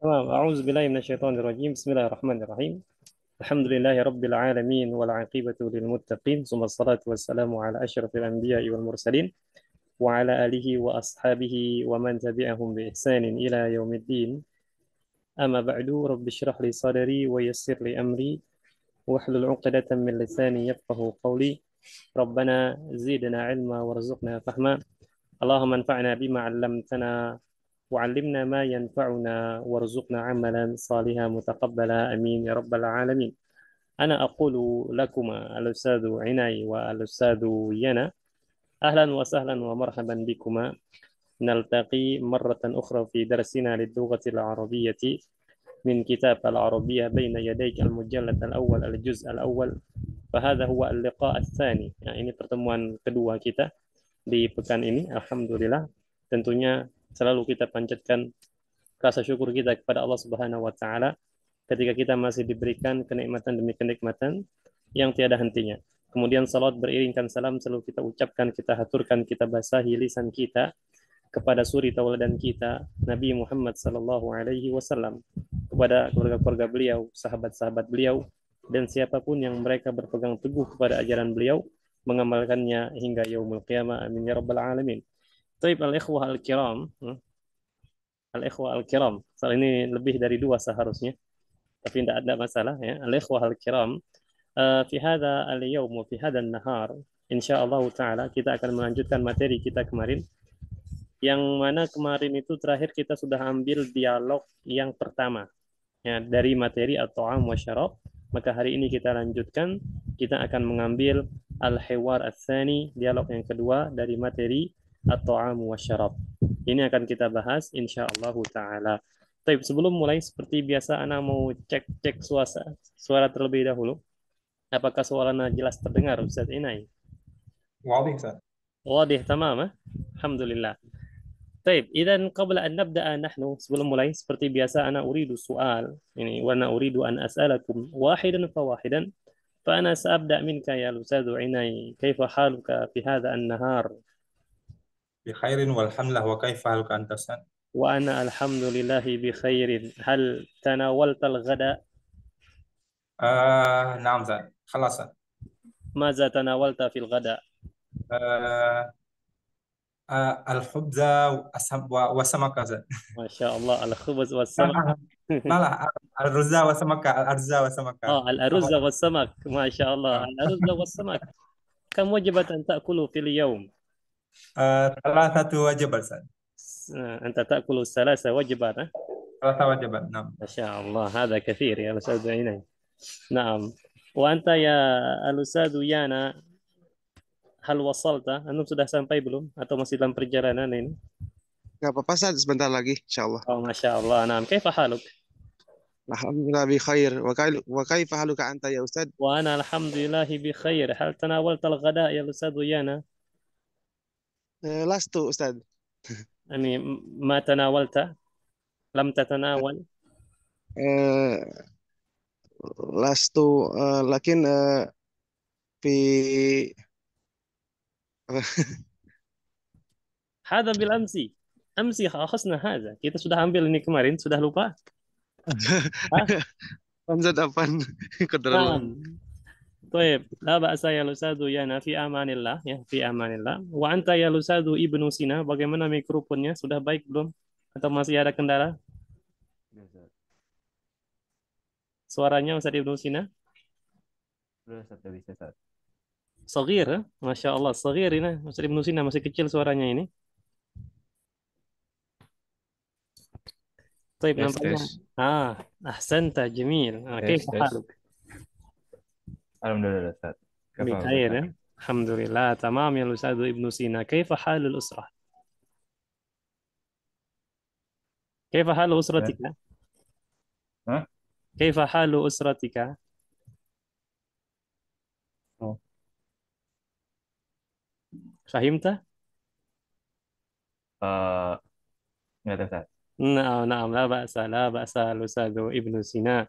تمام. أعوذ بالله من الشيطان الرجيم. بسم الله الرحمن الرحيم. الحمد لله رب العالمين والعاقبة للمتقين، ثم الصلاة والسلام على أشرف الأنبياء والمرسلين وعلى آله وأصحابه ومن تبعهم بإحسان إلى يوم الدين. أما بعد، رب اشرح لي صدري ويسر لي أمري واحلل عقدة من لساني يفقه قولي. ربنا زدنا علما وارزقنا فهما. اللهم انفعنا بما علمتنا وعلمنا ما ينفعنا وارزقنا عملا صالحا متقبلا امين يا رب العالمين. انا اقول لكما الاستاذ عناي والاستاذ ينا، اهلا وسهلا ومرحبا بكما. نلتقي مرة أخرى في درسنا للغة العربية من كتاب العربية بين يديك، المجلد الأول الجزء الأول. فهذا هو اللقاء الثاني. Nah, ini pertemuan kedua kita di pekan ini. Alhamdulillah, tentunya selalu kita panjatkan rasa syukur kita kepada Allah Subhanahu wa taala ketika kita masih diberikan kenikmatan demi kenikmatan yang tiada hentinya. Kemudian salat beriringkan salam selalu kita ucapkan, kita haturkan, kita basahi lisan kita kepada suri tauladan kita Nabi Muhammad sallallahu alaihi wasallam, kepada keluarga-keluarga beliau, sahabat-sahabat beliau, dan siapapun yang mereka berpegang teguh kepada ajaran beliau, mengamalkannya hingga yaumul qiyamah. Amin ya rabbal alamin. Taib al-ikhwah al-kiram, al-ikhwah al-kiram. Soal ini lebih dari dua seharusnya, tapi tidak ada masalah ya. Al-ikhwah al-kiram, fi hadha al-yawm wa fi hadha an-nahar, insyaallah taala kita akan melanjutkan materi kita kemarin, yang mana kemarin itu terakhir kita sudah ambil dialog yang pertama ya dari materi at-ta'am wa syarab. Maka hari ini kita lanjutkan, kita akan mengambil al-hiwar ats-tsani, dialog yang kedua dari materi at-ta'am wa syarab. Ini akan kita bahas insyaallah taala. Tapi sebelum mulai, seperti biasa ana mau cek suara terlebih dahulu. Apakah suaranya jelas terdengar Ustaz Inai? واضح سهل. Wadih tamam, alhamdulillah. طيب إذا قبل أن نبدأ نحن sebelum mulai seperti biasa أنا أريد سؤال يعني وأنا أريد أن أسألكم واحدا فواحدا. فأنا سأبدأ منك يا أستاذ عناي، كيف حالك في هذا النهار؟ بخير والحمد لله، وكيف حالك أنت سهل؟ وأنا الحمد لله بخير. هل تناولت الغداء؟ نعم سهل، خلاص سهل. ماذا تناولت في الغداء؟ آه الخبز والسمك سهل. ما شاء الله، الخبز لا والسمك. لا لا، الرز والسمك، الأرز والسمك. الأرز والسمك، ما شاء الله، نعم. الأرز والسمك. كم وجبة تأكل في اليوم؟ ثلاثة وجبات سهل. أنت تأكل ثلاث وجبات؟ ثلاثة وجبات نعم. ما شاء الله، هذا كثير يا أستاذ عيني. نعم. وأنت يا الأستاذ يانا، hal wasalta? Antum sudah sampai belum? Atau masih dalam perjalanan ini? Gak apa-apa, Ustaz. Sebentar lagi, insya Allah. Oh, Masya Allah. Nah, kaifa haluk? Alhamdulillah bi khair. Wa kaifa haluka anta ya Ustaz? وأنا الحمد لله بخير. هل تناولت الغداء يا أستاذ يانا؟ Lastu, Ustaz. يعني ما تناولت؟ لم تتناول؟ Eh, Lastu, lakin fi هذا بالأمس. أمس أخذنا هذا. Kita sudah ambil ini kemarin, sudah lupa? Hah? Hamzat Afan. Qadarullah. نعم. طيب، لا بأس يا أستاذ يانا، في أمان الله ya, في أمان الله. وأنت يا أستاذ Ibnu Sina, bagaimana mikrofonnya? Sudah baik belum? Atau masih ada kendala? Suaranya Ustaz Ibnu Sina? Sudah satu bisa saat. Sagir, ya? Masya Allah, sagir ini. Ustaz Ibnu Sina masih kecil suaranya ini. طيب Tes nampaknya. tes أحسنت جميل. كيف tes tes. حالك؟ Alhamdulillah saat. Kafal بخير saat. ya? الحمد لله تمام يا أستاذ ابن سينا. كيف حال الأسرة؟ كيف حال Dan, أسرتك؟ Hah? كيف حال أسرتك؟ Oh, فهمت؟ eh, nggak tahu saat. نعم نعم، لا بأس لا بأس الأستاذ ابن سينا.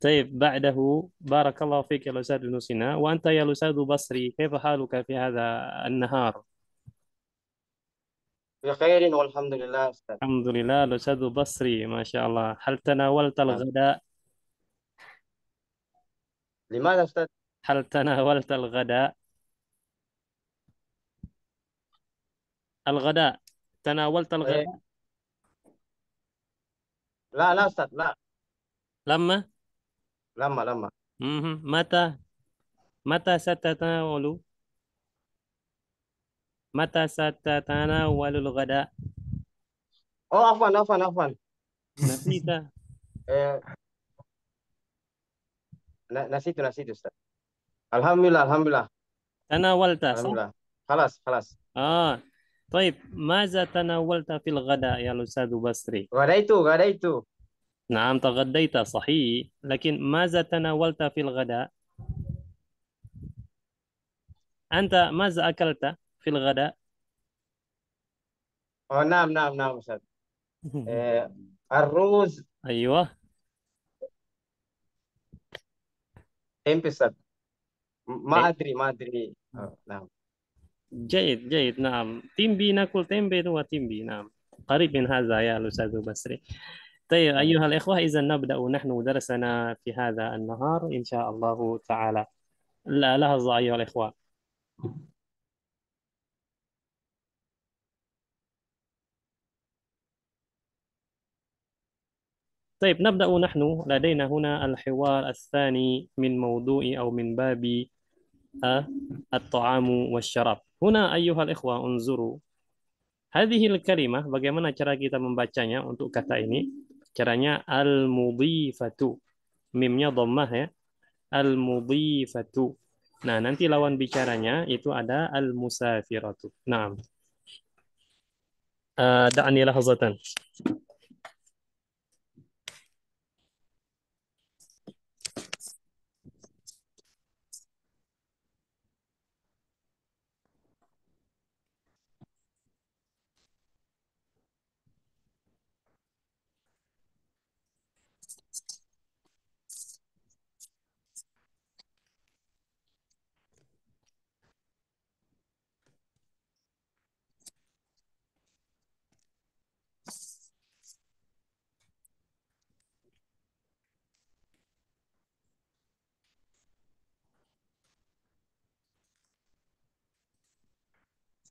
طيب بعده بارك الله فيك يا الأستاذ ابن سينا. وأنت يا الأستاذ بصري، كيف حالك في هذا النهار؟ بخير والحمد لله أستاذ. الحمد لله. الأستاذ بصري ما شاء الله. هل تناولت نعم. الغداء؟ لماذا أستاذ؟ هل تناولت الغداء؟ الغداء، تناولت إيه، الغداء؟ لا لا أستاذ، لا. لما لما. متى ستتناول؟ متى ستتناول الغداء؟ أو عفوا. نسيت. إيه، نسيت أستاذ. الحمد لله. تناولت الحمد صح؟ لله. خلاص. آه طيب، ماذا تناولت في الغداء يا أستاذ بصري؟ غديت. نعم تغديت صحيح، لكن ماذا تناولت في الغداء؟ أنت ماذا أكلت في الغداء؟ نعم أستاذ. إيه، الرز. أيوه. تمبي أستاذ. إيه. ما أدري. نعم. جيد نعم. تيمبي، ناكل تيمبي هو تيمبي. نعم قريب من هذا يا الأستاذ بصري. طيب أيها الإخوة، إذا نبدأ نحن درسنا في هذا النهار إن شاء الله تعالى. لا لحظة أيها الإخوة. طيب نبدأ نحن. لدينا هنا الحوار الثاني من موضوع أو من باب الطعام والشراب. هنا أيها الإخوة انظروا هذه الكلمة. Bagaimana cara kita membacanya untuk kata ini? Caranya al-mudhifatu. Mimnya dhammah ya. Al-mudhifatu. Nah, nanti lawan bicaranya itu ada al-musafiratu. Nah, da'ani lahazatan.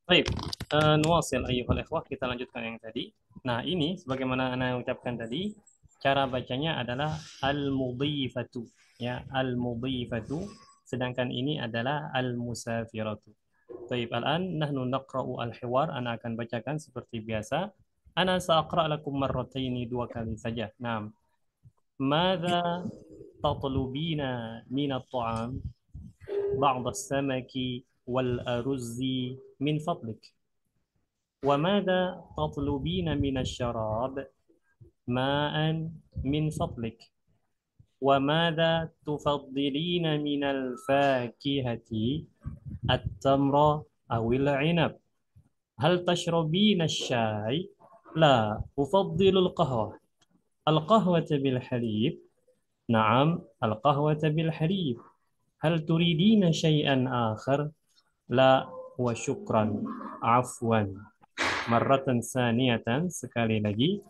Baik, nuasil ayyuhal ikhwah, kita lanjutkan yang tadi. Nah, ini sebagaimana Ana ucapkan tadi, cara bacanya adalah al-mudhifatu, ya, al-mudhifatu, sedangkan ini adalah al-musafiratu. Baik, al-an nahnu naqra'u al-hiwar, Ana akan bacakan seperti biasa. Ana sa'aqra' lakum marrataini, dua kali saja. Nah, madza tatlubina min at-ta'am? بعض السمك والأرز من فضلك. وماذا تطلبين من الشراب؟ ماء من فضلك. وماذا تفضلين من الفاكهة؟ التمر أو العنب. هل تشربين الشاي؟ لا، أفضل القهوة. القهوة بالحليب؟ نعم، القهوة بالحليب. هل تريدين شيئا آخر؟ لا وشكرا. عفوا. مرة ثانية، sekali lagi.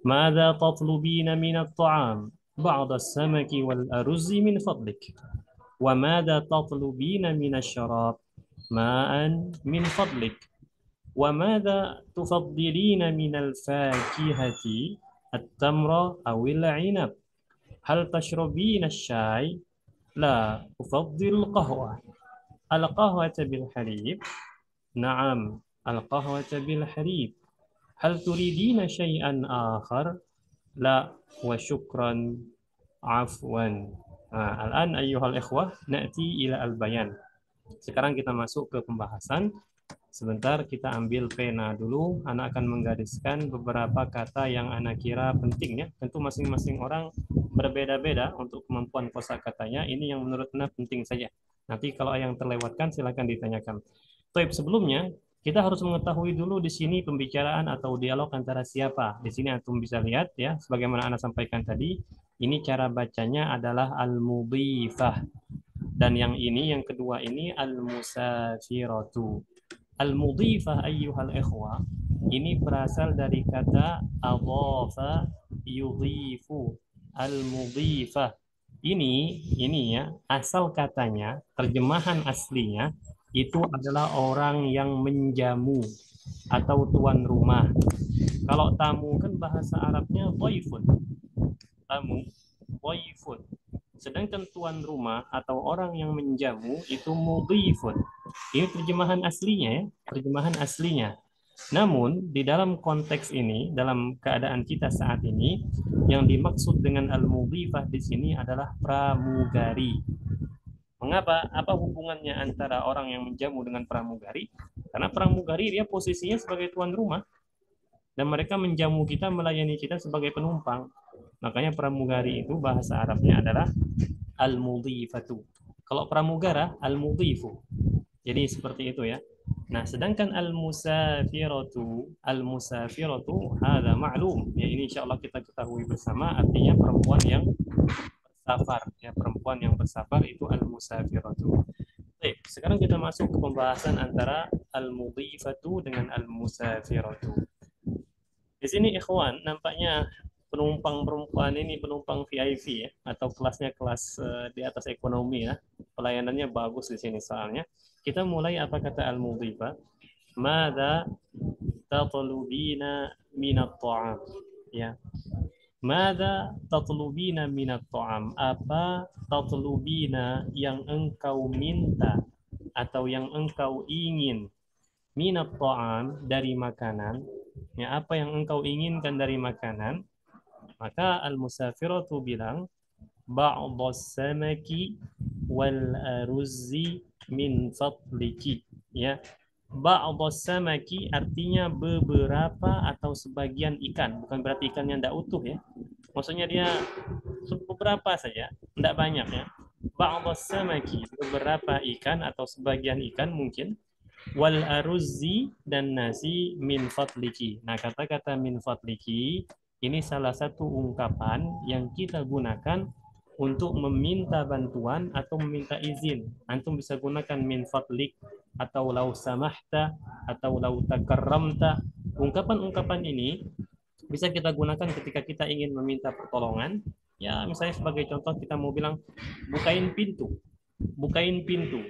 ماذا تطلبين من الطعام؟ بعض السمك والأرز من فضلك. وماذا تطلبين من الشراب؟ ماء من فضلك. وماذا تفضلين من الفاكهة؟ التمر أو العنب. هل تشربين الشاي؟ لا، أفضل القهوة. القهوة بالحليب؟ نعم، القهوة بالحليب. هل تريدين شيئا آخر؟ لا وشكرا. عفوا. الآن أيها الإخوة نأتي إلى البيان. Sekarang kita masuk ke pembahasan. Sebentar kita ambil pena dulu. Ana akan menggariskan beberapa kata yang Ana kira penting ya. Tentu masing-masing orang berbeda-beda untuk kemampuan kosakatanya. Ini yang menurut Ana penting saja. Nanti kalau yang terlewatkan silakan ditanyakan. Baik, sebelumnya kita harus mengetahui dulu di sini pembicaraan atau dialog antara siapa. Di sini antum bisa lihat ya, sebagaimana Ana sampaikan tadi, ini cara bacanya adalah al-mudhifah. Dan yang ini, yang kedua ini al-musafiratu. Al-mudhifah ayyuhal ikhwah, ini berasal dari kata adhafa yudhifu al-mudhifah. Ini ya, asal katanya, terjemahan aslinya itu adalah orang yang menjamu atau tuan rumah. Kalau tamu kan bahasa Arabnya dhaifun. Tamu, dhaifun. Sedangkan tuan rumah atau orang yang menjamu itu mudhifun. Ini terjemahan aslinya ya, terjemahan aslinya. Namun di dalam konteks ini, dalam keadaan kita saat ini, yang dimaksud dengan al-mudhifah di sini adalah pramugari. Mengapa? Apa hubungannya antara orang yang menjamu dengan pramugari? Karena pramugari dia posisinya sebagai tuan rumah dan mereka menjamu kita, melayani kita sebagai penumpang. Makanya pramugari itu bahasa Arabnya adalah al-mudhifatu. Kalau pramugara al-mudhifu. Jadi seperti itu ya. Nah, sedangkan al-musafiratu hada ma'lum. Ya, ini insyaallah kita ketahui bersama, artinya perempuan yang bersafar. Ya, perempuan yang bersafar itu al-musafiratu. Baik, sekarang kita masuk ke pembahasan antara al-mudhifatu dengan al-musafiratu. Di sini ikhwan, nampaknya penumpang perempuan ini penumpang VIP ya, atau kelasnya kelas di atas ekonomi ya. Pelayanannya bagus di sini soalnya. Kita mulai apa kata al-mudhifah? Madza tatlubina minat ta'am? Ya. Madza tatlubina minat ta'am? Apa tatlubina yang engkau minta atau yang engkau ingin? Minat ta'am dari makanan. Ya, apa yang engkau inginkan dari makanan? Maka al-musafiratu bilang ba'dhas samaki wal aruzzi min fadliki. Ya, ba'dhas samaki artinya beberapa atau sebagian ikan, bukan berarti ikannya tidak utuh ya. Maksudnya dia beberapa saja, tidak banyak ya. Ba'dhas samaki, beberapa ikan atau sebagian ikan mungkin. Wal aruzzi, dan nasi min fadliki. Nah, kata-kata min fadliki ini salah satu ungkapan yang kita gunakan untuk meminta bantuan atau meminta izin. Antum bisa gunakan min fadlik atau lau samahta atau lau takarramta. Ungkapan-ungkapan ini bisa kita gunakan ketika kita ingin meminta pertolongan. Ya, misalnya sebagai contoh kita mau bilang bukain pintu. Bukain pintu.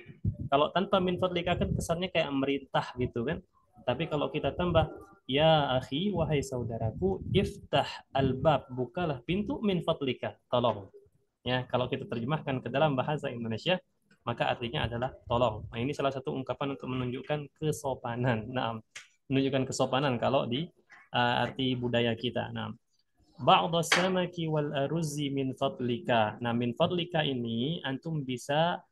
Kalau tanpa min fadlika kan kesannya kayak merintah gitu kan. Tapi kalau kita tambah ya akhi, wahai saudaraku, iftah albab, bukalah pintu min fadlika, tolong. Ya, kalau kita terjemahkan ke dalam bahasa Indonesia, maka artinya adalah tolong. Nah, ini salah satu ungkapan untuk menunjukkan kesopanan. Nah, menunjukkan kesopanan kalau di arti budaya kita. Nah, ba'dhas samaki wal aruzzi min fadlika. Nah, min fadlika ini antum bisa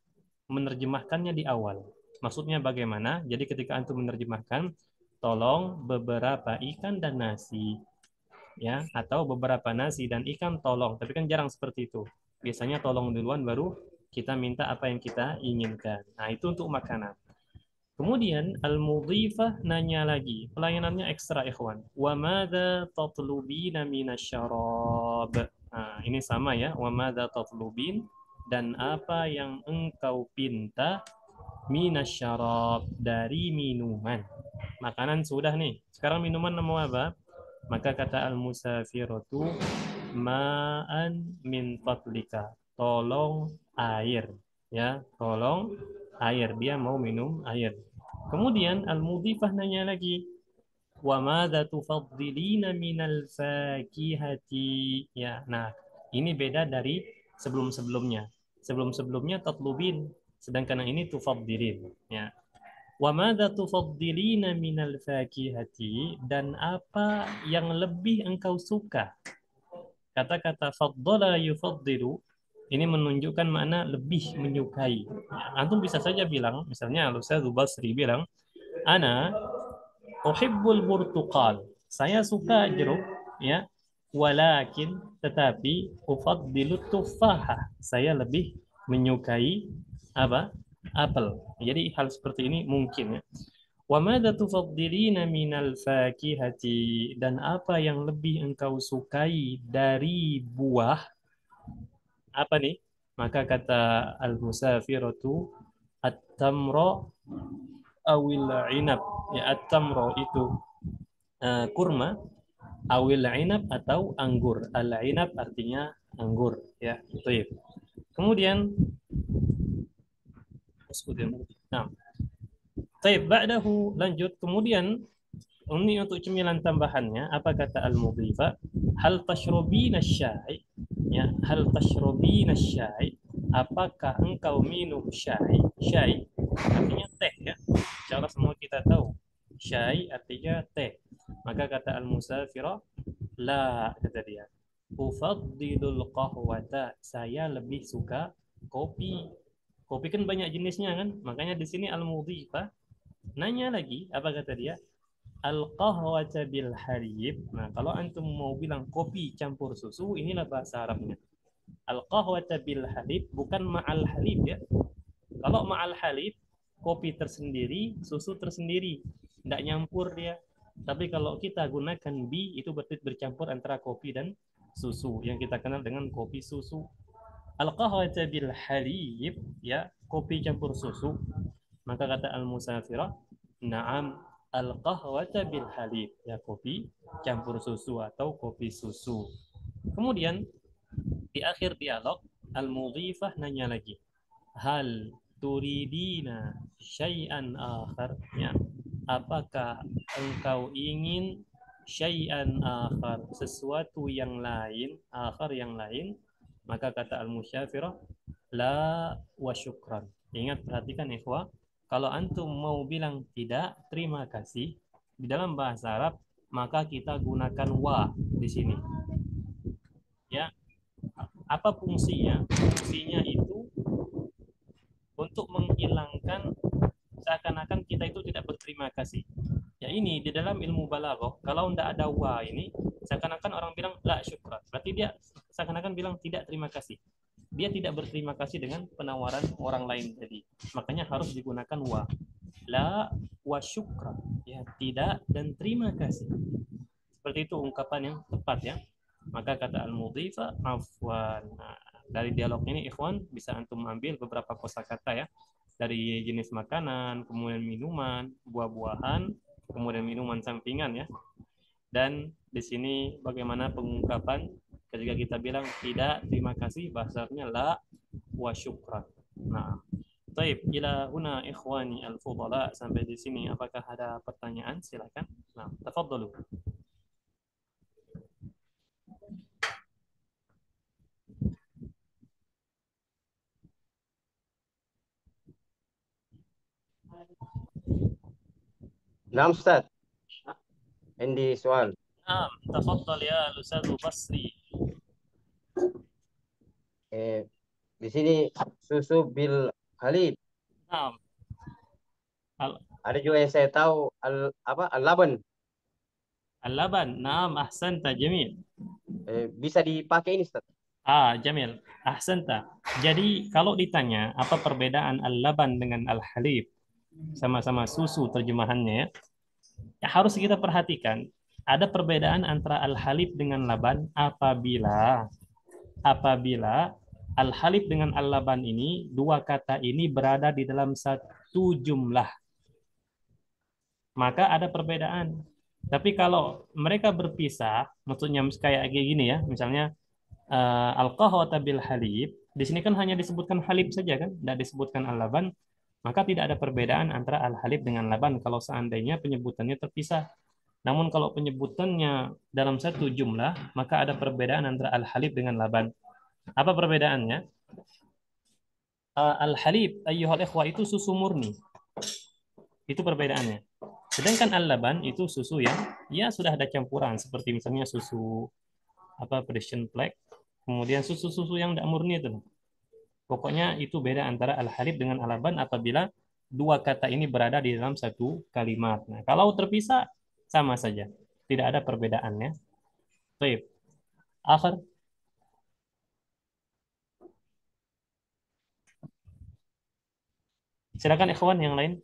menerjemahkannya di awal. Maksudnya bagaimana? Jadi ketika antum menerjemahkan, tolong beberapa ikan dan nasi. Ya, atau beberapa nasi dan ikan tolong. Tapi kan jarang seperti itu. Biasanya tolong duluan baru kita minta apa yang kita inginkan. Nah, itu untuk makanan. Kemudian al-mudhifah nanya lagi, pelayanannya ekstra ikhwan. Wa madza tatlubina minasyarab. Nah, ini sama ya, wa madza tatlubin, dan apa yang engkau pinta minasyarab, dari minuman. Makanan sudah nih. Sekarang minuman nama apa? Maka kata al-musafiratu ma'an min fadlika. Tolong air. Ya, tolong air. Dia mau minum air. Kemudian al-mudhifah nanya lagi, wa madza tufaddilina minal fakihati. Ya, nah, ini beda dari sebelum-sebelumnya. Sebelum-sebelumnya tatlubin, sedangkan yang ini tufaddilin. Ya. Wa madza tufaddilina minal fakihati, dan apa yang lebih engkau suka. Kata-kata faddala yufaddilu ini menunjukkan makna lebih menyukai. Antum bisa saja bilang, misalnya Al-Ustaz Basri bilang, ana uhibbul burtuqal. Saya suka jeruk, ya. Walakin, tetapi ufaddilut tufaha. Saya lebih menyukai apa? Apel. Jadi hal seperti ini mungkin ya. Wa madza tufaddilina minal fakihati, dan apa yang lebih engkau sukai dari buah? Apa nih? Maka kata al-musafiratu at-tamra awil inab. Ya, at-tamra itu kurma, awil inab atau anggur. Al-inab artinya anggur, ya. Baik. Kemudian nah, baik, ba'dahu lanjut. Kemudian ini untuk cemilan tambahannya, apa kata al-mudhifa? Hal tashrobina syai? Ya, hal tashrobina syai? Apakah engkau minum syai? Syai artinya teh, ya. Insyaallah semua kita tahu. Syai artinya teh. Maka kata al-musafirah, la, kata dia. Ufaddilul qahwata. Saya lebih suka kopi. Kopi kan banyak jenisnya kan? Makanya di sini al-mudhifa nanya lagi, apa kata dia? Al-qahwata bil halib. Nah, kalau antum mau bilang kopi campur susu, inilah bahasa Arabnya. Al-qahwata bil halib, bukan ma'al halib, ya. Kalau ma'al halib, kopi tersendiri, susu tersendiri. Tidak nyampur dia. Tapi kalau kita gunakan bi, itu berarti bercampur antara kopi dan susu. Yang kita kenal dengan kopi susu. Al-qahwata bil halib, ya, kopi campur susu. Maka kata al-musafirah, na'am al-qahwata bil halib, ya, kopi campur susu atau kopi susu. Kemudian di akhir dialog al-mudhifah nanya lagi, hal turidina syai'an akhar, ya, apakah engkau ingin syai'an akhar, sesuatu yang lain, akhar yang lain? Maka kata al-musyafirah, la wa syukran. Ingat, perhatikan ikhwah, kalau antum mau bilang tidak, terima kasih, di dalam bahasa Arab, maka kita gunakan wa di sini. Ya, apa fungsinya? Fungsinya itu untuk menghilangkan seakan-akan kita itu tidak berterima kasih. Ya, ini di dalam ilmu balaghah, kalau tidak ada wa ini, seakan-akan orang bilang la syukran. Berarti dia seakan-akan bilang tidak terima kasih. Dia tidak berterima kasih dengan penawaran orang lain tadi. Makanya harus digunakan wa. La wa syukran. Ya, tidak dan terima kasih. Seperti itu ungkapan yang tepat, ya. Maka kata al-mudhifa afwan. Nah, dari dialog ini ikhwan bisa antum ambil beberapa kosakata, ya. Dari jenis makanan, kemudian minuman, buah-buahan, kemudian minuman sampingan, ya. Dan di sini bagaimana pengungkapan ketika kita bilang tidak terima kasih, bahasanya la wa syukran. Nah, baik, ila huna ikhwani al-fudala, sampai di sini apakah ada pertanyaan? Silakan. Nah, tafadhalu. نعم أستاذ عندي سؤال. Naam, tafadhal ya Ustaz Basri. eh, di sini susu bil halib. Naam. Al- Ada juga yang saya tahu al-laban. Al-laban. Naam, ahsanta, jamil. Bisa dipakai ini Ustaz. Jamil. Ahsanta. Jadi kalau ditanya apa perbedaan al-laban dengan al-halib, sama-sama susu terjemahannya, ya, ya harus kita perhatikan. Ada perbedaan antara al-halib dengan laban apabila al-halib dengan al-laban ini, dua kata ini berada di dalam satu jumlah, maka ada perbedaan. Tapi kalau mereka berpisah, maksudnya kayak gini, ya, misalnya al-qahwata bil halib, di sini kan hanya disebutkan halib saja kan, tidak disebutkan al-laban, maka tidak ada perbedaan antara al-halib dengan laban kalau seandainya penyebutannya terpisah. Namun kalau penyebutannya dalam satu jumlah, maka ada perbedaan antara al-halib dengan laban. Apa perbedaannya? Al-halib, ayyuhal ikhwah, itu susu murni. Itu perbedaannya. Sedangkan al-laban itu susu yang ya sudah ada campuran, seperti misalnya susu Persian Black, kemudian susu-susu yang tidak murni itu. Pokoknya itu beda antara al-halib dengan al-laban apabila dua kata ini berada di dalam satu kalimat. Nah, kalau terpisah sama saja, tidak ada perbedaannya. Baik. Akhir. Silakan ikhwan yang lain.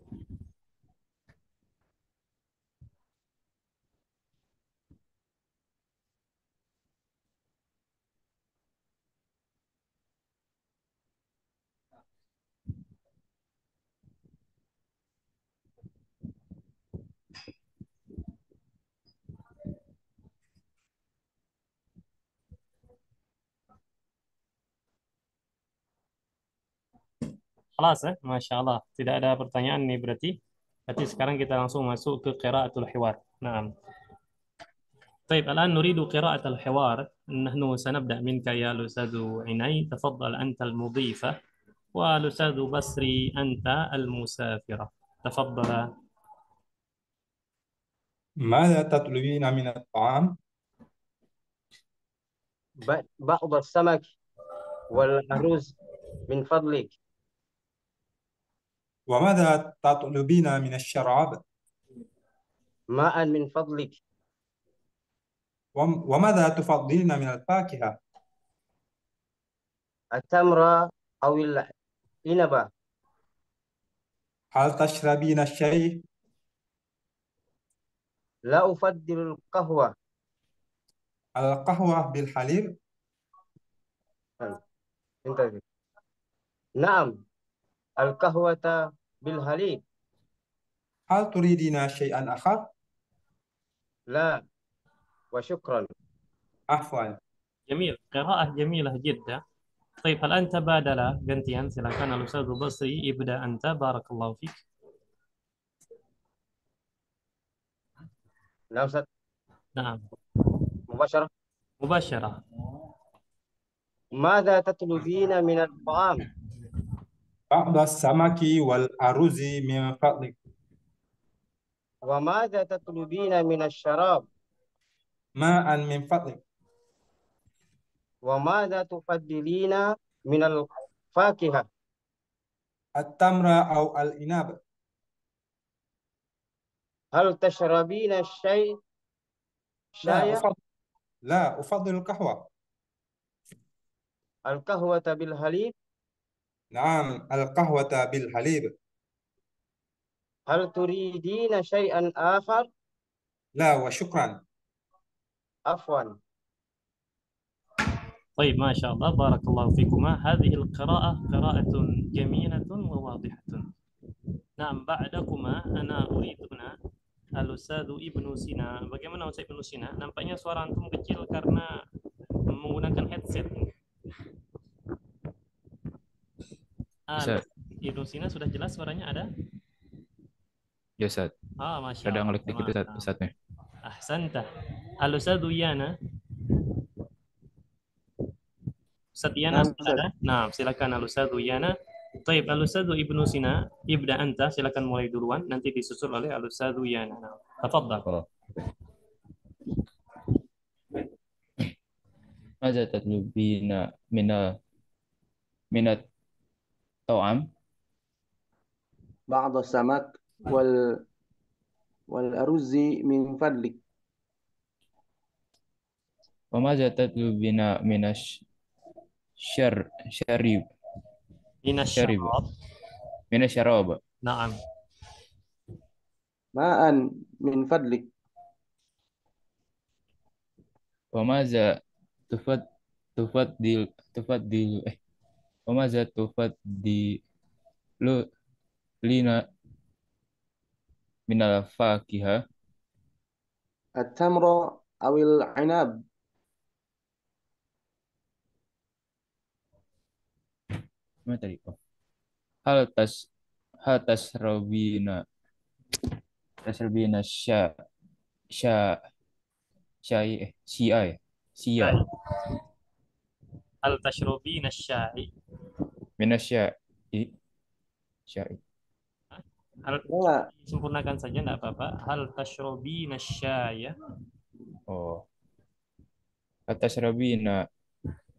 ikhlas ya, Masya Allah. Tidak ada pertanyaan nih berarti. Berarti sekarang kita langsung masuk ke qiraatul hiwar. Nah, طيب الآن نريد قراءة الحوار. نحن سنبدأ منك يا الأستاذ عناي، تفضل أنت المضيفة، والأستاذ بصري أنت المسافرة. تفضل. ماذا تطلبين من الطعام؟ بعض السمك والأرز من فضلك. وماذا تطلبين من الشراب؟ ماء من فضلك. وماذا تفضلين من الفاكهة؟ التمر أو العنب. هل تشربين الشاي؟ لا أفضل القهوة. القهوة بالحليب؟ انتبه. نعم، القهوة بالحليب. هل تريدين شيئا آخر؟ لا وشكرا. عفوا. جميل، قراءة جميلة جدا. طيب هل أنت بادلة gantian silakan الأستاذ بصري ابدأ أنت بارك الله فيك. نعم أستاذ. نعم مباشرة. مباشرة. ماذا تطلبين من الطعام؟ بعض السمك والأرز من فضلك. وماذا تطلبين من الشراب؟ ماء من فضلك. وماذا تفضلين من الفاكهة؟ التمر أو العنب. هل تشربين الشاي؟ لا شاي؟ أفضل لا أفضل القهوة. القهوة بالحليب؟ نعم، القهوة بالحليب. هل تريدين شيئا آخر؟ لا وشكرا. عفوا. طيب ما شاء الله بارك الله فيكما. هذه القراءة قراءة جميلة وواضحة. نعم بعدكما أنا أريد هنا الأستاذ Ibnu Sina. Bagaimana Ustaz Ibnu Sina? Nampaknya suara antum kecil karena menggunakan headset. Ustaz, Ibnu Sina sudah jelas suaranya ada? ya Ustaz. Masya Ada Allah. ngelik dikit Ustaz, Ustaznya. Ahsanta. Al-Ustadz Yana. Ustadz Yana نعم sudah ada? أستاذ. Nah, silakan Al-Ustadz Yana. Taib Al-Ustadz Ibnu Sina, ibda anta, silakan mulai duluan, nanti disusul oleh Al-Ustadz Yana. Nah, tafadhal. Oh. ماذا تطلبين من الطعام؟ بعض السمك والأرز من فضلك. وماذا تطلبين من الشرب؟ من الشراب. من الشراب. نعم. ماء من فضلك. وماذا تفضل وماذا تفضلين من الفاكهة؟ التمر أو العنب. ما tadi? هل تشربين شاي هل تشربين الشاي؟ من الشاي شاي. Hal لا sempurnakan saja enggak apa-apa. Hal tashrobina syaya? Oh, هل تشربين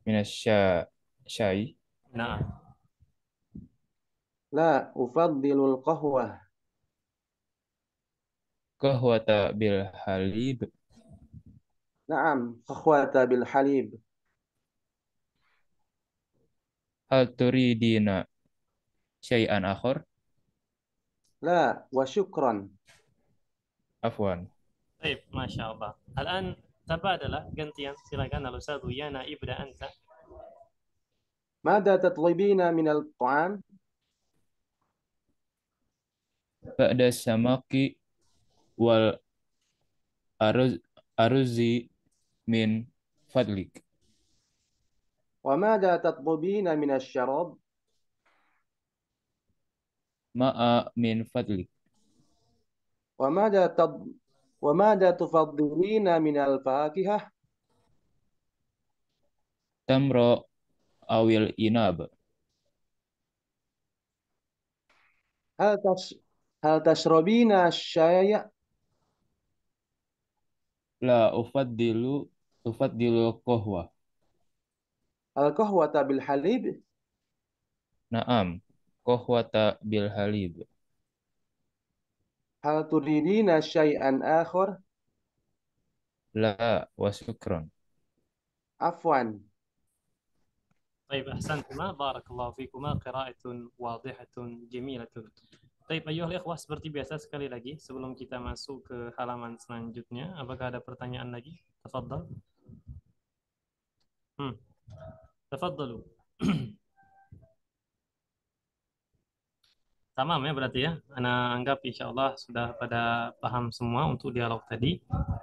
من الشاي؟ Nah, لا أفضل القهوة. قهوة بالحليب. نعم، قهوة بالحليب. هل تريدين شيئا آخر؟ لا وشكرا. عفوا. baik, Masya Allah. Al-an tabadalah gantian, silakan Al-Ustadz Yana ibda anta. ماذا تطلبين من الطعام؟ بعد السمك والأرز من فضلك. وماذا تطلبين من الشراب؟ ma'a min fadlik. وماذا تض... وماذا تفضلين من الفاكهة؟ Tamro awil inab. هل تش... هل تشربين الشاي؟ La ufaddilu qahwa. القهوة بالحليب؟ Naam. Qahwata bil halib. هل تريدين شيئا آخر؟ La wa syukran. عفوا. طيب أحسنتما بارك الله فيكما قراءة واضحة جميلة. طيب أيها الإخوة, seperti biasa sekali lagi sebelum kita masuk ke halaman selanjutnya, apakah ada pertanyaan lagi? Tafadhal. Tafadhalu. Tamam ya berarti ya. Ana anggap insyaallah sudah pada paham semua untuk dialog tadi.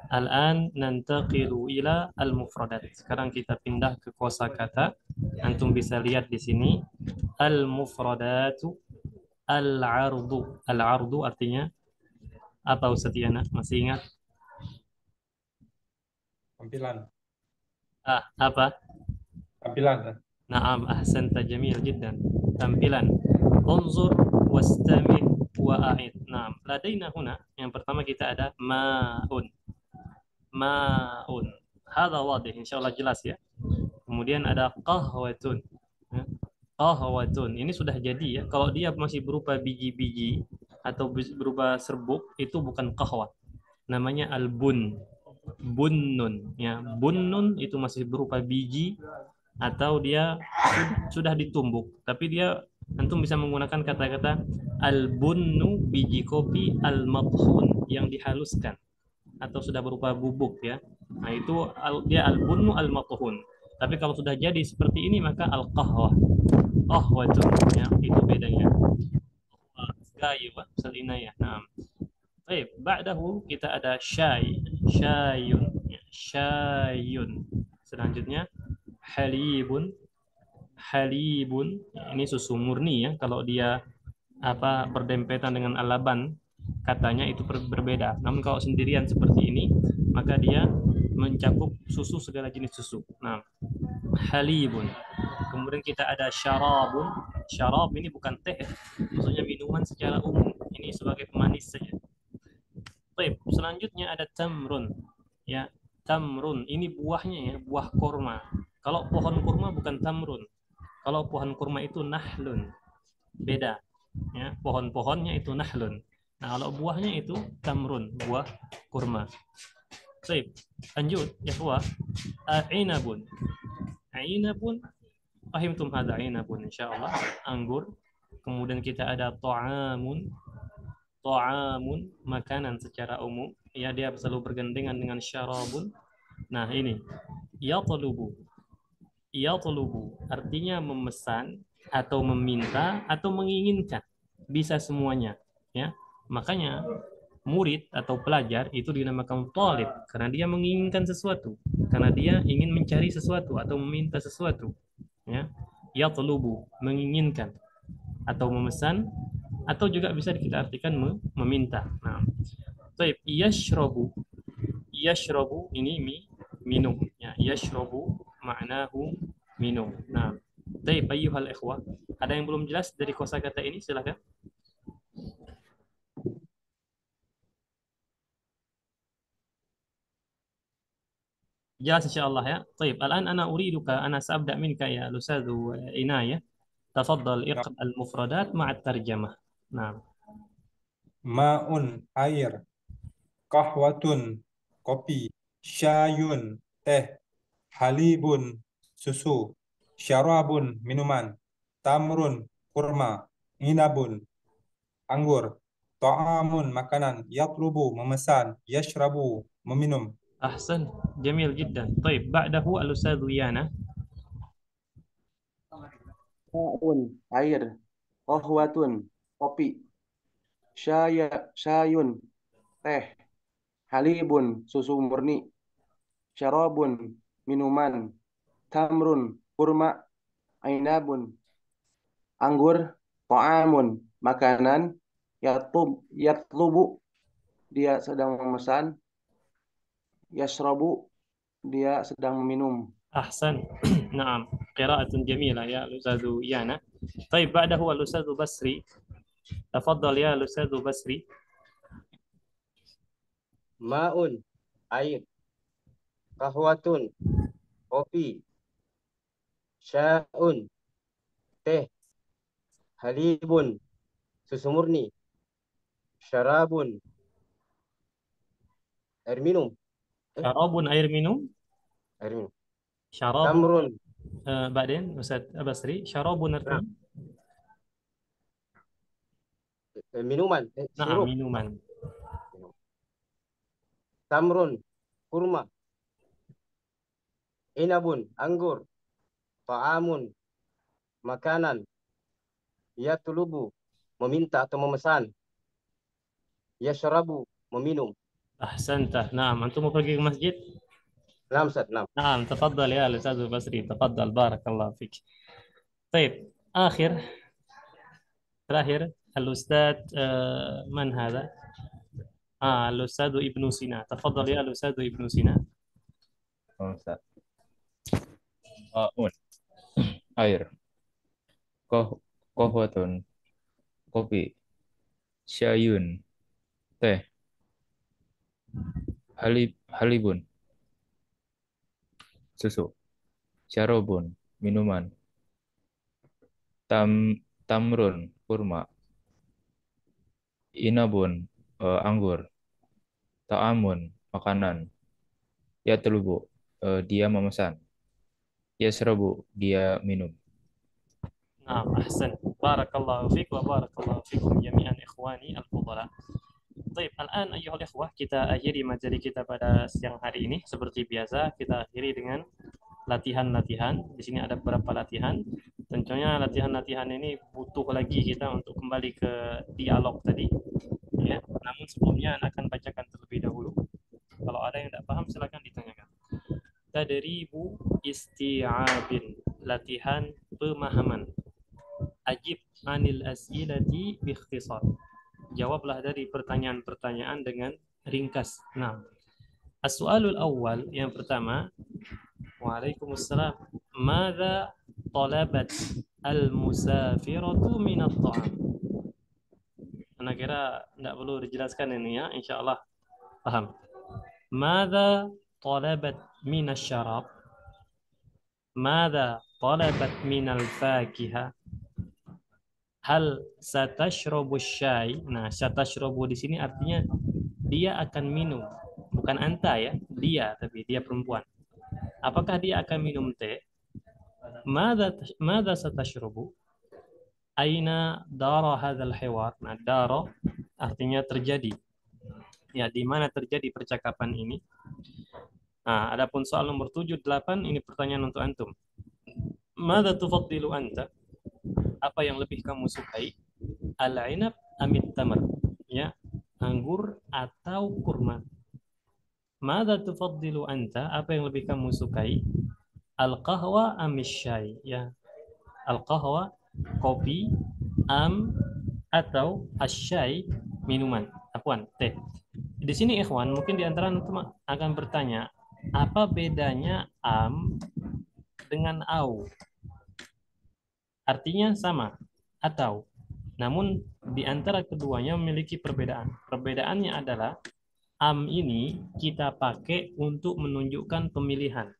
Al-an nantaqilu ila al-mufradat. Sekarang kita pindah ke kosakata. Antum bisa lihat di sini al-mufradatu, al-ardu. Al-ardu artinya apa Ustaz Yana? Masih ingat? Tampilan. Apa? Tampilan. Naam, ahsanta jamil jiddan. Tampilan. Unzur wastami' wa'id. Naam, ladaina huna yang pertama kita ada ma'un. Ma'un. Hadha wadih, insyaallah jelas ya. Kemudian ada qahwatun. Qahwatun. Ini sudah jadi ya. Kalau dia masih berupa biji-biji atau berupa serbuk, itu bukan qahwa. Namanya al-bun. Bunnun ya. Bunnun itu masih berupa biji atau dia sudah ditumbuk, tapi dia antum bisa menggunakan kata-kata al-bunnu, biji kopi, al-madhun yang dihaluskan atau sudah berupa bubuk ya. Nah itu dia al-bunnu al-madhun. Tapi kalau sudah jadi seperti ini maka al-qahwa. Qahwatun ya, itu bedanya. Gaya Ustaz Inayah. Nah. Baik, ba'dahu kita ada syai, syayun, ya, syayun. Selanjutnya halibun, halibun. Ini susu murni ya. Kalau dia berdempetan dengan alaban, katanya itu berbeda. Namun kalau sendirian seperti ini, maka dia mencakup susu, segala jenis susu. Nah, halibun. Kemudian kita ada syarabun. Syarab ini bukan teh, maksudnya minuman secara umum. Ini sebagai pemanis saja. Baik, selanjutnya ada tamrun. Ya, tamrun ini buahnya ya, buah kurma. Kalau pohon kurma bukan tamrun. Kalau pohon kurma itu nahlun. Beda. Ya, pohon-pohonnya itu nahlun. Nah, kalau buahnya itu tamrun, buah kurma. Baik, lanjut ya ikhwah. Ainabun. Ainabun. Fahimtum hada ainabun insyaallah. Anggur. Kemudian kita ada ta'amun. Ta'amun, makanan secara umum. Ya, dia selalu bergandengan dengan syarabun. Nah, ini yatlubu. Yatlubu artinya memesan atau meminta atau menginginkan. Bisa semuanya, ya. Makanya murid atau pelajar itu dinamakan talib karena dia menginginkan sesuatu, karena dia ingin mencari sesuatu atau meminta sesuatu, ya. Yatlubu, menginginkan atau memesan, atau juga bisa kita artikan meminta. Nah, baik, yashrabu. Yashrabu ini minum. Ya, yashrabu ma'nahu minum. Nah, baik ayyuhal ikhwah, ada yang belum jelas dari kosakata ini? Silakan. Jelas insyaallah ya. Baik, الآن أنا أريدك أنا سأبدأ منك يا الأستاذ عناية. تفضل اقرأ المفردات مع الترجمة. نعم. Ma'un, air. Qahwatun, kopi. Syayun, teh. Halibun, susu. Syarabun, minuman. Tamrun, kurma. Inabun, anggur. Ta'amun, makanan. Yatlubu, memesan. Yashrabu, meminum. أحسن، جميل جدا. طيب بعده الأستاذ يانا. ماء air, qahwatun kopi, syayun teh, halibun susu murni, syarabun minuman, tamrun kurma, ainabun anggur, ta'amun makanan. Yatlubu, dia sedang memesan. Yashrabu, dia sedang meminum. أحسن. نعم، قراءة جميلة يا الأستاذ يانا. طيب بعده هو الأستاذ بسري. تفضل يا الأستاذ بسري. Ma'un, air. Kahwatun, kopi. Sya'un, teh. Halibun, susu murni. Syarabun, air minum. شراب air minum. Air minum. شراب. Tamrun, بعدين أستاذ بسري شراب nah, artinya minuman, نعم sirup. minuman. Tamrun, kurma. Inabun, anggur. Ta'amun, makanan. Yatlubu, meminta atau memesan. Yashrabu, meminum. أحسنت. نعم، أنتم mau pergi ke masjid. Naam, Ustaz, naam. نعم تفضل يا الأستاذ البصري، تفضل بارك الله فيك. طيب terakhir الأستاذ من هذا؟ الأستاذ ابن سينا. تفضل يا الأستاذ ابن سينا. Ustaz. Un. Air. Kohwatun. Kopi. Syayun. Teh. Halibun. Susu. Syarobun. Minuman. Tamrun. Kurma. Inabun. Anggur. Ta'amun. Makanan. Yatlubu. Dia memesan. Yasrabu. Dia minum. نعم أحسن. بارك الله فيك وبارك الله فيكم جميعا إخواني الفضلاء. Baik, الآن أيها الإخوة, kita akhiri materi kita pada siang hari ini. Seperti biasa, kita akhiri dengan latihan-latihan. Di sini ada beberapa latihan. Tentunya latihan-latihan ini butuh lagi kita untuk kembali ke dialog tadi. Ya, namun sebelumnya Anda akan bacakan terlebih dahulu. Kalau ada yang tidak paham, silakan ditanyakan. Tadribu isti'abin, latihan pemahaman. Ajib anil as'ilati biikhtisar. Jawablah dari pertanyaan-pertanyaan dengan ringkas. Nah, as-su'alul awal, yang pertama. Waalaikumsalam. Madza talabat al-musafiratu min at-ta'am? Ana kira tidak perlu dijelaskan ini ya, insyaallah paham. Madza talabat min asy-syarab? Madza talabat min al-fakiha? Hal satashrabu syai? Nah, satashrabu di sini artinya dia akan minum, bukan anta ya, dia, tapi dia perempuan. Apakah dia akan minum teh? Madza satashrabu? Aina dara hadzal hiwar? Nah, dara artinya terjadi. Ya, di mana terjadi percakapan ini? Nah, adapun soal nomor 7, 8 ini pertanyaan untuk antum. Madza tufaddilu anta? Apa yang lebih kamu sukai? Al-inab amit tamar? Ya, anggur atau kurma? Madza tufaddilu anta? Apa yang lebih kamu sukai? Al-qahwa amis syai? Ya, al-qahwa kopi, atau asyai minuman. Afwan, teh. Di sini ikhwan, mungkin di antara antum akan bertanya, apa bedanya dengan au? Artinya sama atau, namun di antara keduanya memiliki perbedaan. Perbedaannya adalah ini kita pakai untuk menunjukkan pemilihan.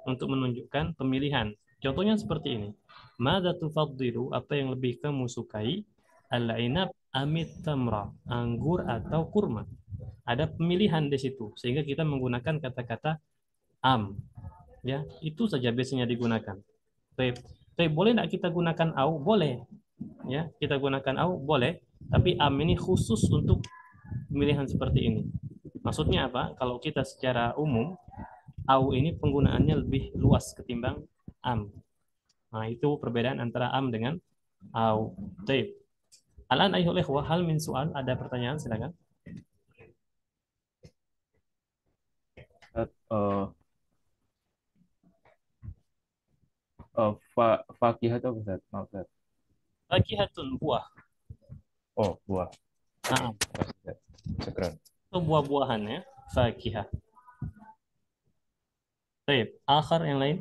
Untuk menunjukkan pemilihan. Contohnya seperti ini. Madza tufaddilu? Apa yang lebih kamu sukai? Al-inab amit tamra? Anggur atau kurma? Ada pemilihan di situ sehingga kita menggunakan kata-kata ya, itu saja biasanya digunakan. Baik. Tapi boleh tidak kita gunakan au? Boleh. Ya, kita gunakan au boleh, tapi ini khusus untuk pemilihan seperti ini. Maksudnya apa? Kalau kita secara umum, au ini penggunaannya lebih luas ketimbang Nah, itu perbedaan antara dengan au. Baik. Al-an ayyuhal ikhwah, hal min soal, ada pertanyaan silakan. Fakihah atau Ustaz? Maaf, Ustaz. Fakihatun, buah. Oh, buah. Nah, Ustaz. Syukran. itu buah-buahan ya. Fakihah. Baik, akhir yang lain.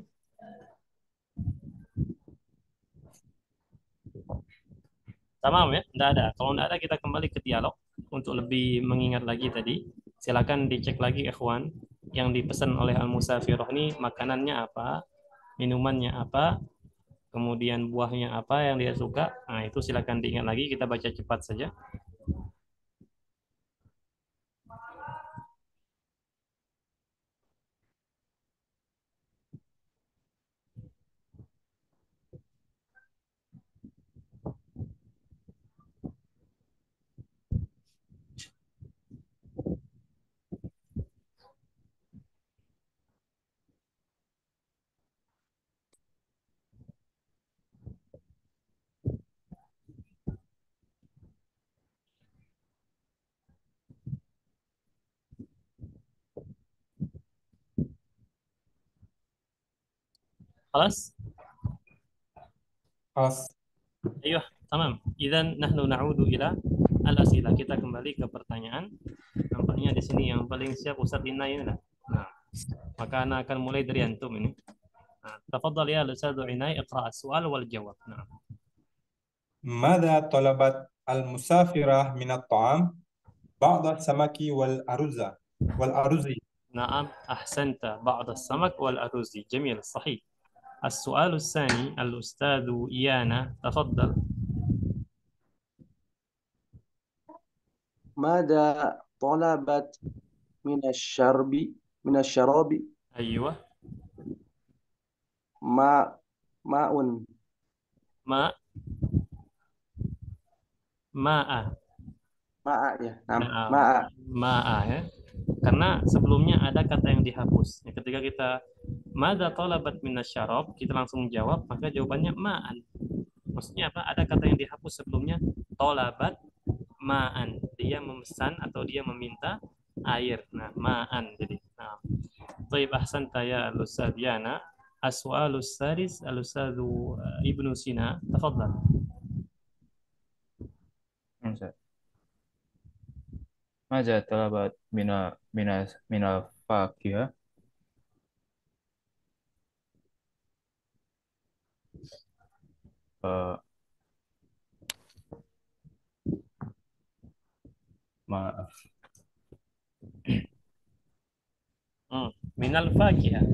Tamam ya, tidak ada. Kalau tidak ada kita kembali ke dialog untuk lebih mengingat lagi tadi. Silakan dicek lagi ikhwan yang dipesan oleh Al-Musafirah ini makanannya apa, minumannya apa, kemudian buahnya apa yang dia suka. Nah, itu silakan diingat lagi, kita baca cepat saja. خلاص؟ خلاص. Ayo, tamam. Idzan nahnu na'udu ila al-asilah. Kita kembali ke pertanyaan. Nampaknya di sini yang paling siap Ustaz Lina ini lah. Nah, maka ana akan mulai dari antum ini. Nah, tafadhal ya Ustaz Inai, iqra' as-su'al wal jawab. Nah. ماذا طلبت المسافرة من الطعام؟ بعض السمك والأرز. نعم أحسنت بعض السمك والأرز جميل صحيح. السؤال الثاني الأستاذ إيانا تفضل. ماذا طلبت من الشراب أيوة ماء ماء ماء ya. Nah, Nah, ma'a. ma'a ya. Karena sebelumnya ada kata yang dihapus. Ketika kita madza talabat minasyarab, kita langsung jawab, maka jawabannya ma'an. Maksudnya apa? Ada kata yang dihapus sebelumnya, talabat ma'an. Dia memesan atau dia meminta air. Nah, ma'an jadi. Nah. Baik, ahsanta ya al-Ustadz Yana. As-su'alus salis al-Ustadzu Ibnu Sina. Tafadhal. Ustaz. Maza talabat mina fakihah. Maaf. Minal fakihah.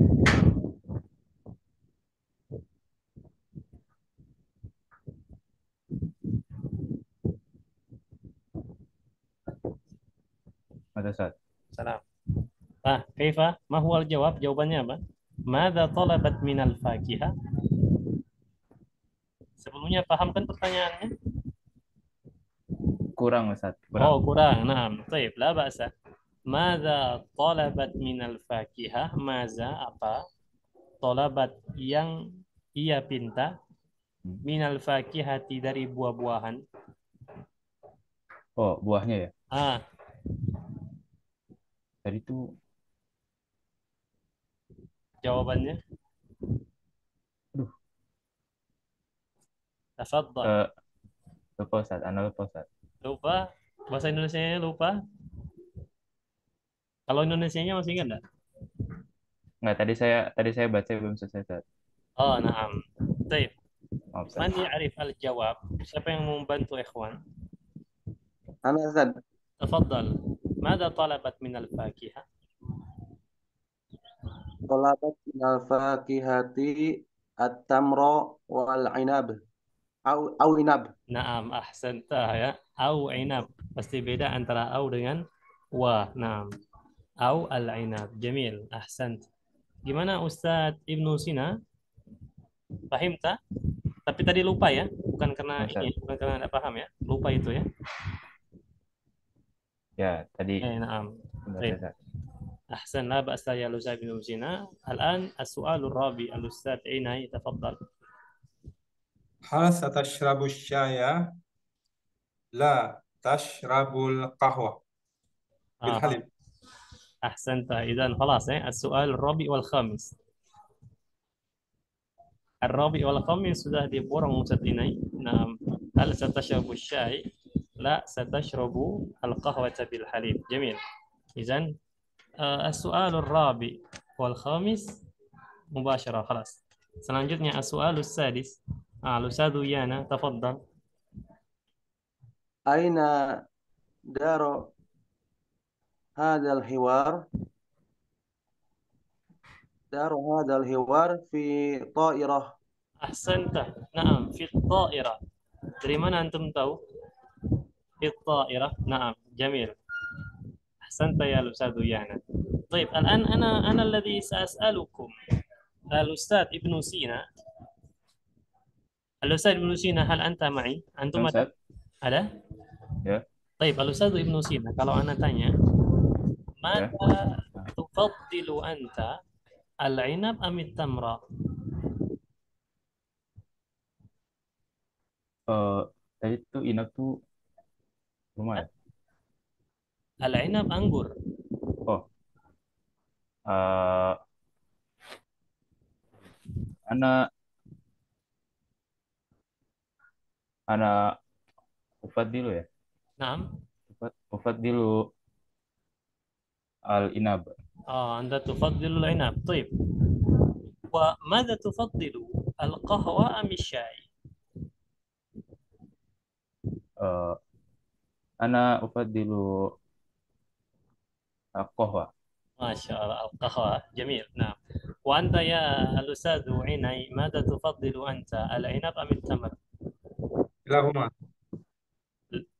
Ada Ustaz. Salam. Kaifa? Ma huwal jawab? Jawabannya apa? Madza talabat minal fakihah? Sebelumnya paham kan pertanyaannya? Kurang Ustaz. Oh, kurang. Nah, baik, la ba'sa. Madza talabat minal fakihah? Maza apa? Talabat yang ia pinta minal fakihati dari buah-buahan. Oh, buahnya ya. Tadi itu Jawabannya? Tafadhal. lupa Ustaz, lupa Ustaz. Lupa? Bahasa Indonesianya lupa? Kalau Indonesianya masih ingat enggak? Enggak, tadi saya baca belum selesai Ustaz. Oh, na'am. Baik. Maaf Ustaz. Man ya'rif al-jawab? Siapa yang mau membantu ikhwan? Ana Ustaz. Tafadhal. Mada talabat min al-fakihah? Talabat minal fakihati at-tamra wal inab. Au inab. Naam, ahsanta ya. Au inab. Pasti beda antara au dengan wa. Naam. Au al-inab. Jamil. Ahsant. Gimana Ustadz Ibnu Sina? Paham tak? Tapi tadi lupa ya. Bukan karena ini, bukan karena tidak paham ya. Lupa itu ya. Ya, tadi. Naam. أحسن لا بأس يا الأستاذ بن سينا. الآن السؤال الرابع الأستاذ عيني تفضل. هل ستشرب الشاي؟ لا تشرب القهوة بالحليب. أحسنت. إذا خلاص السؤال الرابع والخامس. الرابع والخامس sudah diborong Ustaz Inai. Nah, hal satashrabu syai? لا ستشرب القهوة بالحليب. جميل. إذن السؤال الرابع والخامس مباشرة خلاص. Selanjutnya السؤال السادس. الأستاذ يانا تفضل. أين دار هذا الحوار؟ دار هذا الحوار في طائرة. أحسنت. نعم في الطائرة. dari mana antum tahu? في الطائرة. نعم جميل. أحسنت يا الأستاذ يانا. طيب الآن أنا الذي سأسألكم. الأستاذ ابن سينا. الأستاذ ابن سينا هل أنت معي؟ أنتم Ustaz? ada? Ya. طيب الأستاذ ابن سينا kalau أنا tanya Ya. ماذا تفضل أنت العنب أم التمر؟ Tadi tuh inap tuh rumah ya? العنب anggur. Oh, eh, ana ana ufaddilu ya. نعم. Ufaddilu al-inab. أنت تفضل العنب. طيب وماذا تفضل القهوة أم الشاي؟ Eh, ana ufaddilu al-qahwa. ما شاء الله القهوة. جميل. نعم. وأنت يا الأستاذ عني ماذا تفضل أنت العنب أم التمر؟ كلاهما.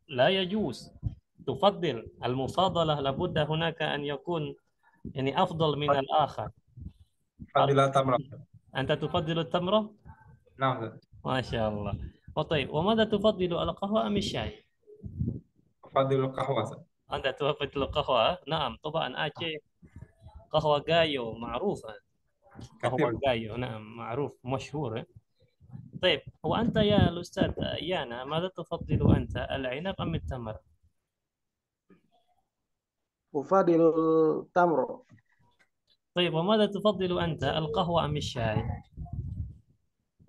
لا يجوز. تفضل. المفاضلة لابد هناك أن يكون يعني أفضل من الآخر. أفضل التمر. أنت تفضل التمر؟ نعم أستاذ. ما شاء الله. طيب وماذا تفضل القهوة أم الشاي؟ أفضل القهوة أستاذ. أنت تفضل القهوة؟ نعم طبعا أكيد قهوة جايو معروفة. قهوة كثير. جايو نعم معروف مشهور. طيب وأنت يا الأستاذ يانا ماذا تفضل أنت العنب أم التمر؟ أفضل التمر. طيب وماذا تفضل أنت القهوة أم الشاي؟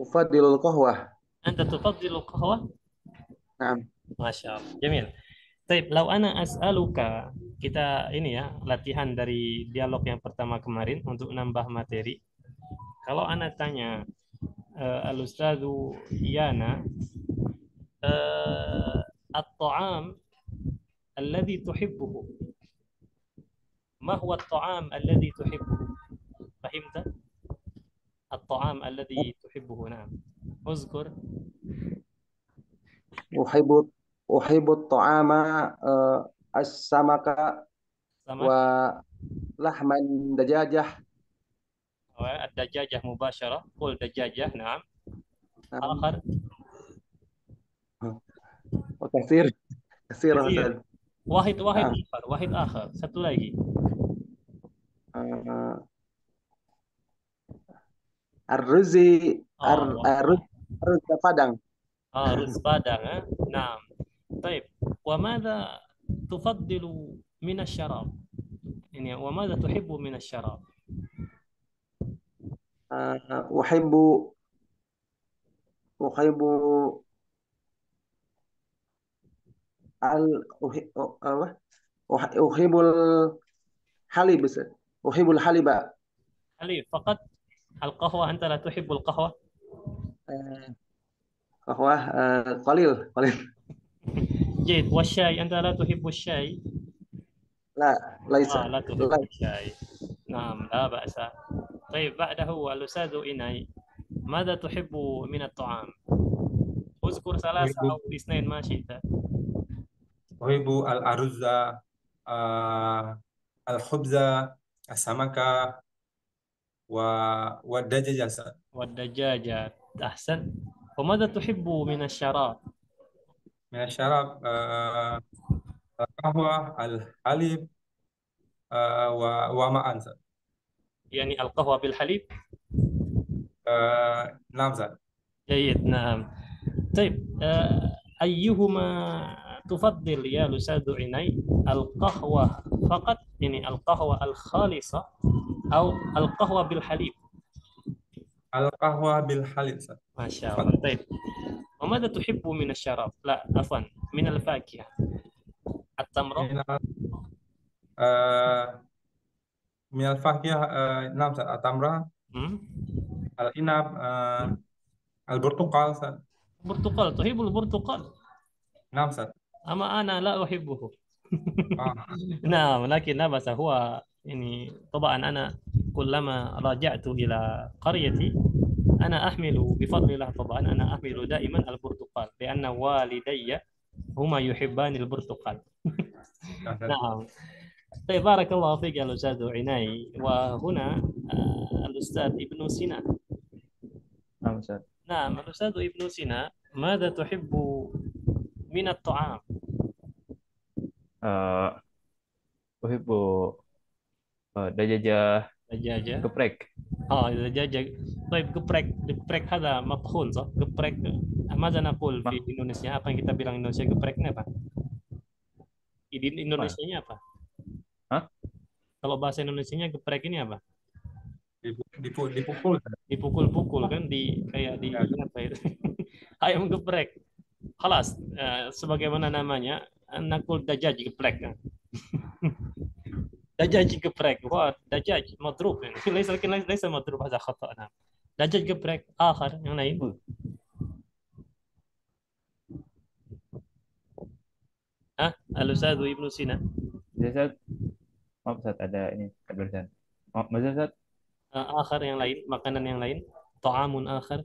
أفضل القهوة. أنت تفضل القهوة؟ نعم. ما شاء الله. جميل. طيب لو أنا أسألك kita ini ya latihan dari dialog yang pertama kemarin untuk nambah materi. Kalau Ana tanya Al-Ustadzu Yana at-ta'am alladhi tuhibbuhu. ما هو الطعام الذي تحبه؟ فهمت؟ الطعام الذي تحبه. نعم. اذكر. أحب الطعام السمك سمك ولحم الدجاجة. الدجاجة مباشرة. قل دجاجة. نعم. نعم. آخر. وكثير كثير كثير. أستاذ. واحد نعم. آخر. واحد آخر. satu lagi. الرز الرز Padang. رز Padang. نعم. طيب وماذا تفضل من الشراب؟ يعني وماذا تحب من الشراب؟ أحب أحب الحليب. أحب الحليب. حليب فقط. القهوة أنت لا تحب القهوة؟ قهوة قليل. جيد. والشاي أنت لا تحب الشاي؟ لا ليس. لا تحب الشاي. نعم لا بأس. طيب بعده الأستاذ إناي ماذا تحب من الطعام؟ اذكر ثلاثة أو اثنين ما شئت. أحب الأرز، الخبز، السمكة والدجاجة أستاذ. والدجاجة. أحسن. وماذا تحب من الشراب؟ من الشراب القهوة، الحليب وماء أستاذ. يعني القهوة بالحليب؟ نعم أستاذ. جيد. نعم. طيب أيهما تفضل يا أستاذ عناي؟ القهوة فقط يعني القهوة الخالصة أو القهوة بالحليب؟ القهوة بالحليب أستاذ. ما شاء الله. طيب وماذا تحب من الشراب؟ لا عفوا Minal fakihah. At-tamra. من آه، من الفاكهة نعم أستاذ. التمرة، Hmm? العنب، البرتقال أستاذ. Burtukal. Tuhibul burtukal. نعم أستاذ. Ama ana la uhibbuhu. آه. نعم لكن لا بأس هو يعني طبعا أنا كلما رجعت إلى قريتي أنا أحمل بفضل الله طبعا أنا أحمل دائما البرتقال لأن والدي هما يحبان البرتقال. نعم. طيب بارك الله فيك يا الأستاذ عناي. وهنا الأستاذ ابن سينا. Nah, Ustaz. نعم الأستاذ ابن سينا ماذا تحب من الطعام؟ Eh, uhibbu dajajah دجاجة. geprek. دجاجة. طيب geprek هذا مطحون صح؟ geprek ماذا نقول في Indonesia? Apa yang kita bilang Indonesia gepreknya apa? Di Indonesianya apa? Hah? Kalau bahasa Indonesianya geprek ini apa? Dipukul. Dipukul-pukul kan kayak di apa itu? Ayam geprek. Halas, sebagaimana namanya, nakul dajaj geprek. دجاج geprek. Wah, dajaj madrub يعني. ليس مضروب هذا خطأ. نعم. دجاج geprek آخر yang lain. الأستاذ ابن سينا. Ustaz, maaf Ustaz, ada ini kebarusan. Maaf, Mas Ustaz. آخر yang lain, makanan yang lain. طعام آخر.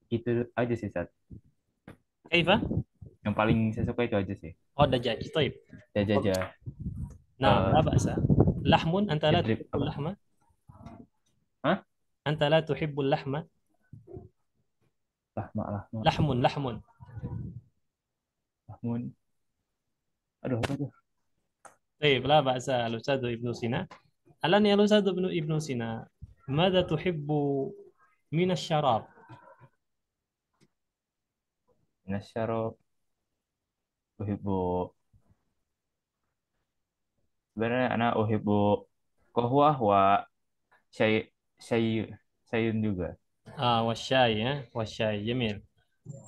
Itu aja sih Ustaz. كيف؟ Yang paling saya suka itu aja sih. دجاج. طيب. Dajajah. نعم لا بأس. لحم أنت لا يدرب تحب اللحمة؟ ها؟ أنت لا تحب اللحمة؟ Lahmun. Aduh, apa tuh? طيب لا بأس الأستاذ ابن سينا. الآن يا الأستاذ ابن سينا ماذا تحب من الشراب؟ Nasyarab. Uhibbu. Sebenarnya anak uhibbu qahwah wa sayun juga. والشاي والشاي جميل.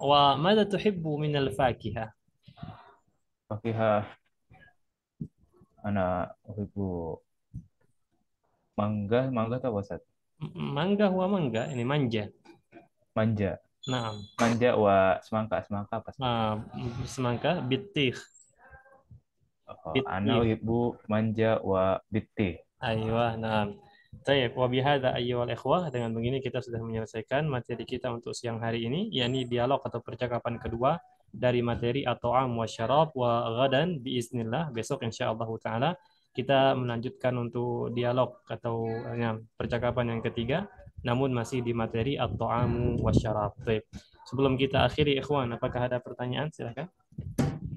وماذا تحب من الفاكهة؟ Fakihah. Anak uhibbu mangga atau apa Ustaz? مانجا هو مانجا يعني manja. Manja. نعم. Manja wa semangka apa? semangka بطيخ. Anak uhibbu manja wa bittih. أيوة نعم. Baik, wabihada ayyuhal ikhwah, dengan begini kita sudah menyelesaikan materi kita untuk siang hari ini, yakni dialog atau percakapan kedua dari materi at-ta'am wa syarab wa ghadan biiznillah, besok insyaallah taala kita melanjutkan untuk dialog atau percakapan yang ketiga, namun masih di materi at-ta'am wa syarab. Baik. Sebelum kita akhiri ikhwan, apakah ada pertanyaan? Silakan.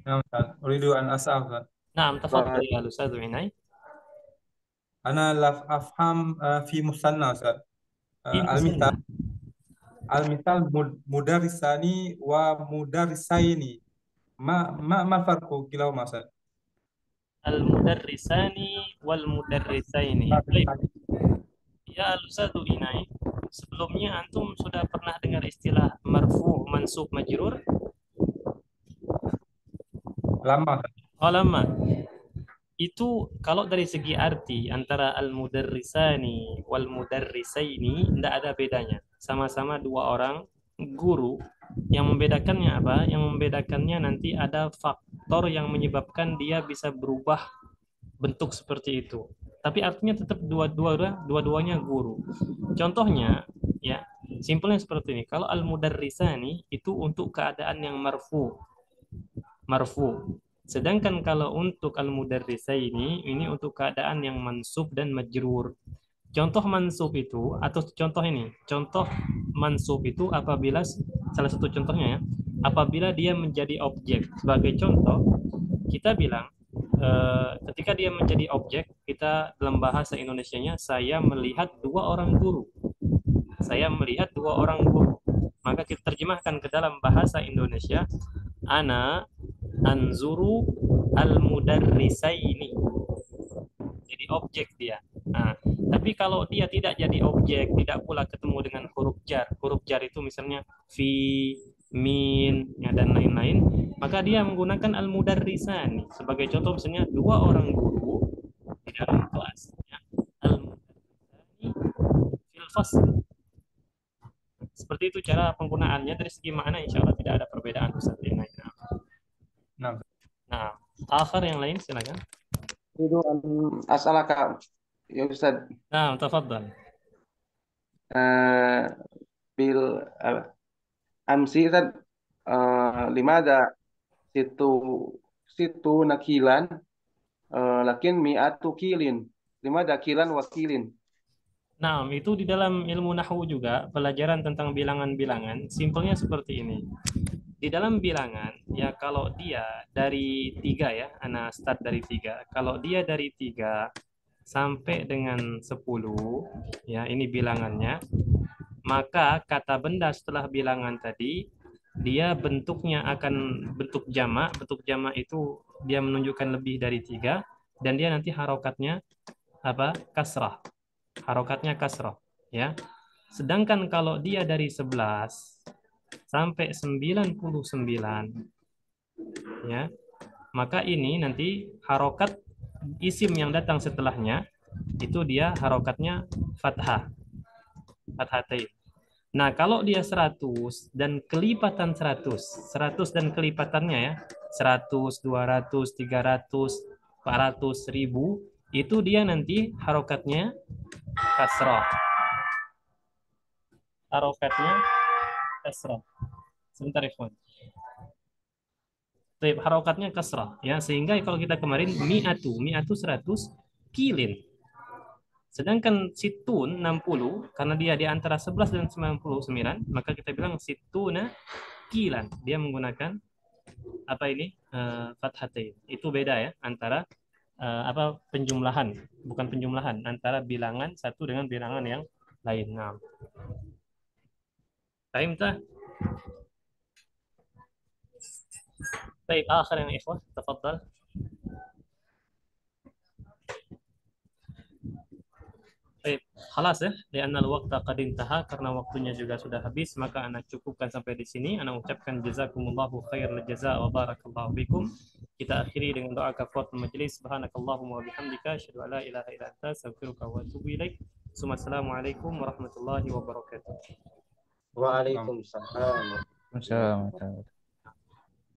Nah, Ustaz. Uridu an as'al, Ustaz. Naam, tafadhal ya Ustaz Inai. أنا لا أفهم في مثنى أستاذ. المثال مدرسان ومدرسين ما الفرق كلاهما أستاذ؟ المدرسان والمدرسين. Baik. Ya Ustaz Inai, sebelumnya antum sudah pernah dengar istilah marfu, mansub, majrur? Lama. Oh, lama. Itu kalau dari segi arti antara al-mudarrisani wal mudarrisaini tidak ada bedanya. Sama-sama dua orang guru. Yang membedakannya apa? Yang membedakannya nanti ada faktor yang menyebabkan dia bisa berubah bentuk seperti itu. Tapi artinya tetap dua-duanya guru. Contohnya ya, simpelnya seperti ini. Kalau al-mudarrisani itu untuk keadaan yang marfu. Sedangkan kalau untuk al-mudarrisaini ini untuk keadaan yang mansub dan majrur. Contoh mansub itu atau contoh mansub itu apabila salah satu contohnya ya, apabila dia menjadi objek. Sebagai contoh, kita bilang ketika dia menjadi objek, kita dalam bahasa Indonesianya saya melihat dua orang guru. Maka kita terjemahkan ke dalam bahasa Indonesia, ana anzuru al-mudarrisaini. Jadi objek dia. Nah, Tapi kalau dia tidak jadi objek, tidak pula ketemu dengan huruf jar. Huruf jar itu misalnya fi, min, ya, dan lain-lain, maka dia menggunakan al-mudarrisani. Sebagai contoh misalnya dua orang guru di dalam kelas. Ya. Al-mudarrisani fil fasl. Seperti itu cara penggunaannya. Dari segi makna insya Allah tidak ada perbedaan Ustaz. Nah, Nah, akhir yang lain silakan. Itu as'alaka ya Ustaz. Nah, tafadhal. Eh, bil amsi Ustaz, limada situ nakilan, lakin mi'atu kilin. Limada kilan wakilin. Nah, itu di dalam ilmu nahwu juga pelajaran tentang bilangan-bilangan. Simpelnya seperti ini. Di dalam bilangan, ya kalau dia dari 3 ya, ana start dari 3. Kalau dia dari 3 sampai dengan 10, ya ini bilangannya, maka kata benda setelah bilangan tadi, dia bentuknya akan bentuk jamak. Bentuk jamak itu dia menunjukkan lebih dari 3, dan dia nanti harokatnya apa? Kasrah. Harokatnya kasrah, ya. Sedangkan kalau dia dari 11 sampai 99, ya, maka ini nanti harokat isim yang datang setelahnya itu dia harokatnya fathah, fathatain. Nah, kalau dia 100 dan kelipatan 100 dan kelipatannya ya, 100, 200, 300, 400, 1000, itu dia nanti harokatnya kasrah. Harokatnya kasrah. Sebentar, Ikhwan. Baik, harokatnya kasrah ya, sehingga kalau kita kemarin mi'atu 100 kilin. Sedangkan situn 60 karena dia di antara 11 dan 99, maka kita bilang situna kilan. Dia menggunakan apa ini? Fathatain. Itu beda ya antara apa penjumlahan, bukan penjumlahan, antara bilangan satu dengan bilangan yang lain. Nah. Fahim tak? Baik, akhir yang ikhwah, tafadhal. Baik, khalas ya, karena waktu qad intaha, karena waktunya juga sudah habis, maka anak cukupkan sampai di sini. Anak ucapkan jazakumullahu khairal jazaa wa barakallahu fikum. Kita akhiri dengan doa kafaratul majelis. Subhanakallahumma wa bihamdika asyhadu an la ilaha illa anta astaghfiruka wa atubu ilaik. Assalamualaikum warahmatullahi wabarakatuh. Waalaikumsalam. Masya Allah.